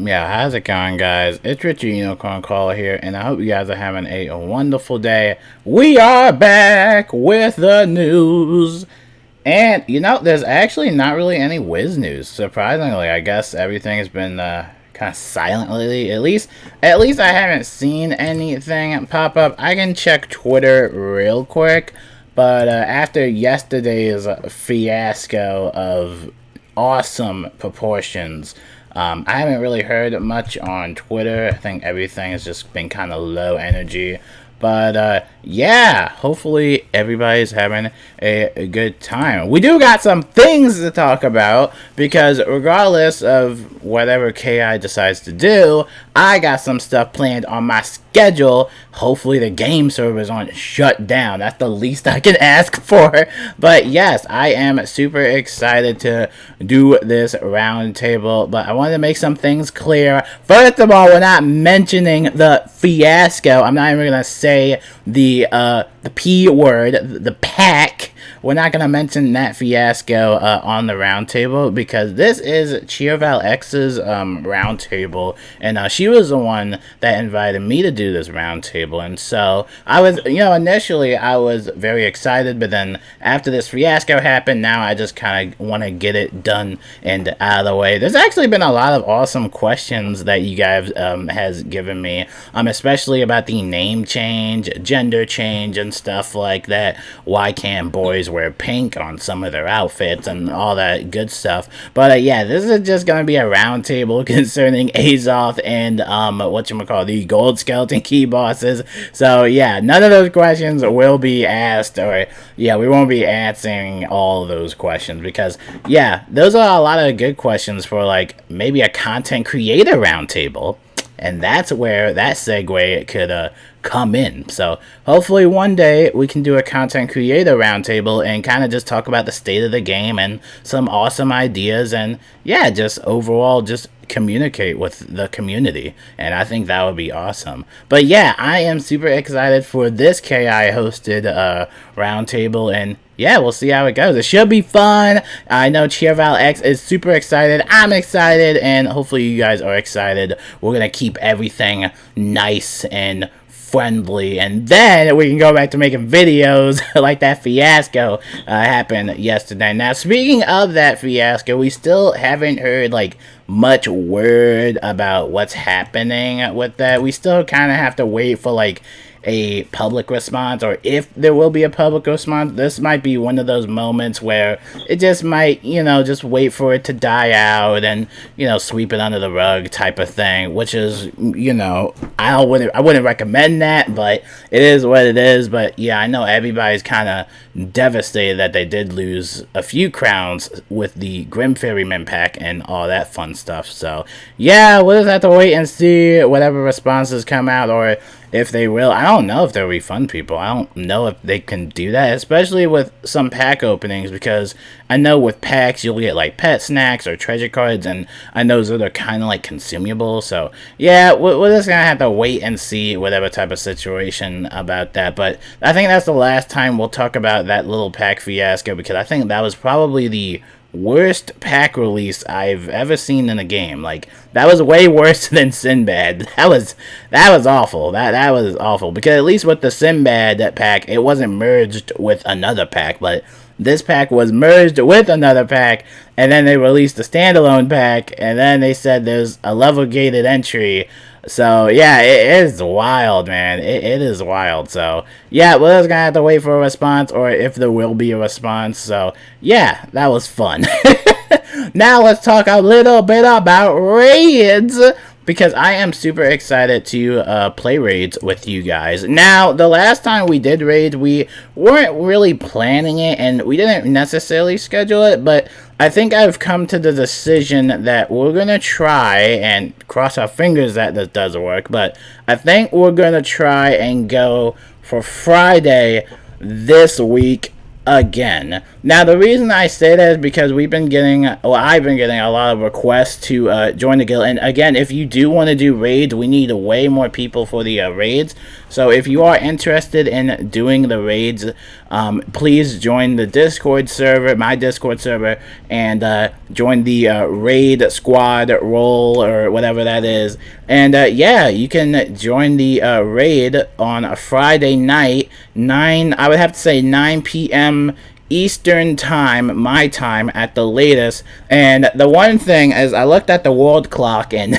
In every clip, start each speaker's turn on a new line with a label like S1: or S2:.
S1: Yeah, how's it going, guys? It's Richard Unicorn Caller here, and I hope you guys are having a wonderful day. We are back with the news. And, there's actually not really any Wiz news. Surprisingly, I guess everything has been kind of silent lately. At least I haven't seen anything pop up. I can check Twitter real quick, but after yesterday's fiasco of awesome proportions, I haven't really heard much on Twitter. I think everything has just been kind of low energy. But, yeah, hopefully everybody's having a good time. We do got some things to talk about, because regardless of whatever KI decides to do, I got some stuff planned on my schedule. Hopefully the game servers aren't shut down. That's the least I can ask for. But, yes, I am super excited to do this roundtable. But I wanted to make some things clear. First of all, we're not mentioning the fiasco. I'm not even going to say the P word, the pack. We're not going to mention that fiasco on the roundtable, because this is Cheerval X's roundtable, and she was the one that invited me to do this roundtable. And so I was, initially I was very excited, but then after this fiasco happened, now I just kind of want to get it done and out of the way. There's actually been a lot of awesome questions that you guys has given me, especially about the name change, gender change, and stuff like that. Why can't boys wear pink on some of their outfits and all that good stuff? But yeah, this is just gonna be a roundtable concerning Azoth and the gold skeleton key bosses. So yeah, none of those questions will be asked, or yeah, we won't be answering all of those questions, because yeah, those are a lot of good questions for like maybe a content creator roundtable. And that's where that segue could come in. So hopefully one day we can do a content creator roundtable and kind of just talk about the state of the game and some awesome ideas, and yeah, just overall just communicate with the community. And I think that would be awesome. But yeah, I am super excited for this KI hosted roundtable, and yeah, we'll see how it goes. It should be fun. I know Cheerval X is super excited. I'm excited, and hopefully you guys are excited. We're going to keep everything nice and friendly, and then we can go back to making videos like that fiasco happened yesterday. Now, speaking of that fiasco, we still haven't heard like much word about what's happening with that. We still kind of have to wait for like a public response, or if there will be a public response. This might be one of those moments where it just might, just wait for it to die out and, sweep it under the rug type of thing, which is, I wouldn't recommend that, but it is what it is. But yeah, I know everybody's kind of devastated that they did lose a few crowns with the Grim Ferryman pack and all that fun stuff. So yeah, we'll just have to wait and see whatever responses come out, or if they will. I don't know if they'll refund people. I don't know if they can do that, especially with some pack openings, because I know with packs you'll get like pet snacks or treasure cards, and I know those are kind of like consumable. So yeah, we're just gonna have to wait and see whatever type of situation about that. But I think that's the last time we'll talk about that little pack fiasco, because I think that was probably the worst pack release I've ever seen in a game. Like, that was way worse than Sinbad. That was awful. That was awful, because at least with the Sinbad pack, it wasn't merged with another pack, but this pack was merged with another pack, and then they released a standalone pack, and then they said there's a level gated entry. So yeah, it is wild, man. It is wild. So yeah, we're just gonna have to wait for a response, or if there will be a response. So yeah, that was fun. Now let's talk a little bit about raids, because I am super excited to play raids with you guys. Now, the last time we did raids, we weren't really planning it, and we didn't necessarily schedule it, but I think I've come to the decision that we're going to try, and cross our fingers that this does work, but I think we're going to try and go for Friday this week. again. Now, the reason I say that is because I've been getting a lot of requests to join the guild. And again, if you do want to do raids, we need way more people for the raids. So if you are interested in doing the raids, please join the Discord server, my Discord server, and join the raid squad role or whatever that is. And yeah, you can join the raid on a Friday night, I would have to say 9 p.m. Eastern time, my time at the latest. And the one thing is, I looked at the world clock, and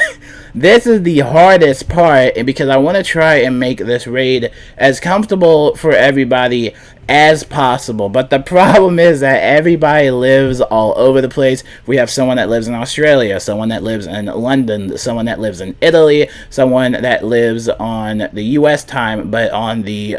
S1: this is the hardest part, because I want to try and make this raid as comfortable for everybody as possible. But the problem is that everybody lives all over the place. We have someone that lives in Australia, someone that lives in London, someone that lives in Italy, someone that lives on the US time, but on the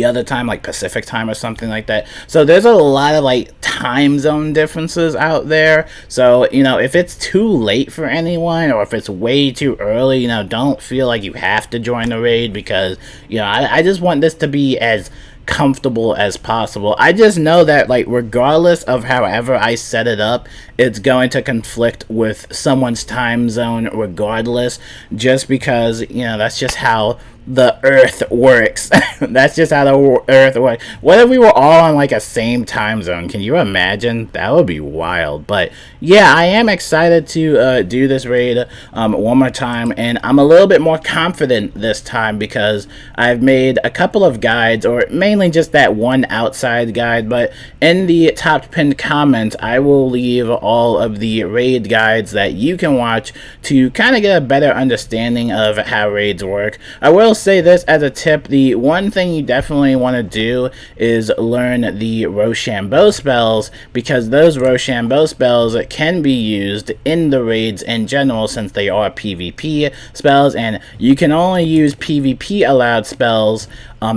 S1: other time, like Pacific time or something like that. So there's a lot of like time zone differences out there. So, you know, if it's too late for anyone, or if it's way too early, you know, don't feel like you have to join the raid, because, you know, I just want this to be as comfortable as possible. I just know that, like, regardless of however I set it up, it's going to conflict with someone's time zone regardless, just because, you know, that's just how the earth works. That's just how the earth works. What if we were all on like a same time zone? Can you imagine? That would be wild. But yeah, I am excited to do this raid one more time, and I'm a little bit more confident this time because I've made a couple of guides, or mainly just that one outside guide. But in the top pinned comments, I will leave all of the raid guides that you can watch to kind of get a better understanding of how raids work. I will say this as a tip: the one thing you definitely want to do is learn the Rochambeau spells, because those Rochambeau spells can be used in the raids in general, since they are PvP spells, and you can only use PvP allowed spells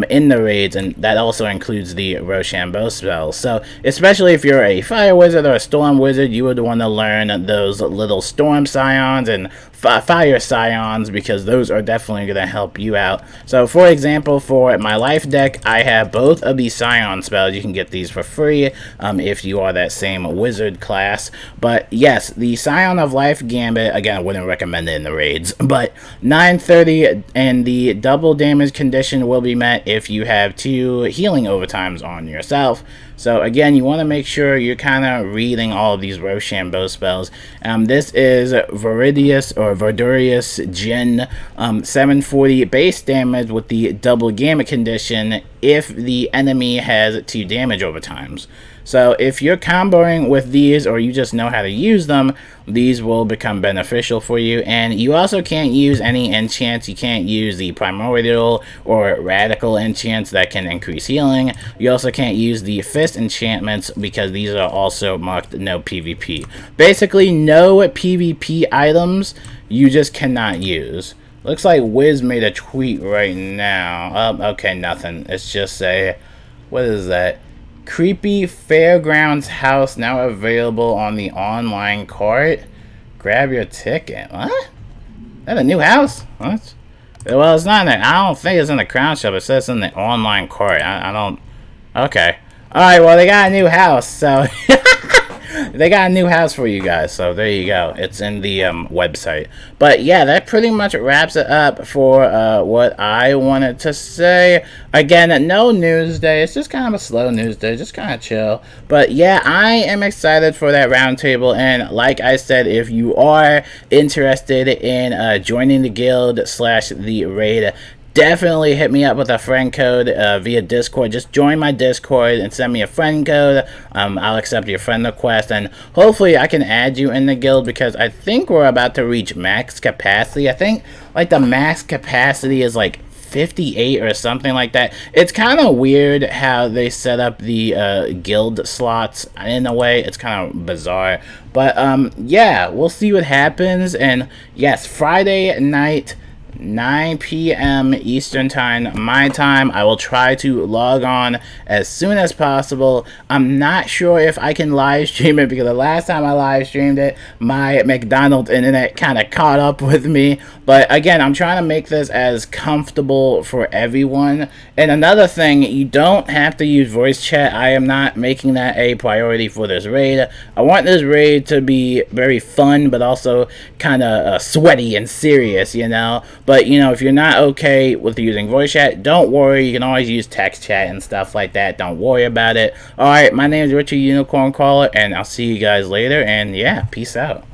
S1: in the raids, and that also includes the Rochambeau spells. So especially if you're a fire wizard or a storm wizard, you would want to learn those little storm scions and fire scions, because those are definitely going to help you out. So for example, for my life deck, I have both of these scion spells. You can get these for free if you are that same wizard class. But yes, the Scion of Life Gambit, again, I wouldn't recommend it in the raids, but 930 and the double damage condition will be met if you have 2 healing overtimes on yourself. So again, you want to make sure you're kind of reading all of these Rochambeau spells. This is Verdurious Jin, 740 base damage with the double gamut condition if the enemy has 2 damage overtimes. So if you're comboing with these, or you just know how to use them, these will become beneficial for you. And you also can't use any enchants. You can't use the primordial or radical enchants that can increase healing. You also can't use the fist enchantments, because these are also marked no PvP. Basically, no PvP items you just cannot use. Looks like Wiz made a tweet right now. Okay, nothing. It's just a, what is that? Creepy Fairgrounds house now available on the online cart. Grab your ticket. What? Is that a new house? What? Well, it's not in there. I don't think it's in the crown shop. It says in the online cart. I don't. Okay. Alright, well, they got a new house, so. They got a new house for you guys, so there you go. It's in the website. But yeah, that pretty much wraps it up for what I wanted to say. Again, no news day. It's just kind of a slow news day, just kind of chill. But yeah, I am excited for that roundtable. And like I said, if you are interested in joining the guild / the raid, definitely hit me up with a friend code via Discord. Just join my Discord and send me a friend code. I'll accept your friend request, and hopefully I can add you in the guild, because I think we're about to reach max capacity. I think like the max capacity is like 58 or something like that. It's kind of weird how they set up the guild slots in a way. It's kind of bizarre. But yeah, we'll see what happens. And yes, Friday night, 9 p.m. Eastern Time, my time. I will try to log on as soon as possible. I'm not sure if I can live stream it because the last time I live streamed it, my McDonald's internet kind of caught up with me. But again, I'm trying to make this as comfortable for everyone. And another thing, you don't have to use voice chat. I am not making that a priority for this raid. I want this raid to be very fun, but also kind of sweaty and serious, you know. But, you know, if you're not okay with using voice chat, don't worry. You can always use text chat and stuff like that. Don't worry about it. Alright, my name is Richard Unicorn Caller, and I'll see you guys later. And, yeah, peace out.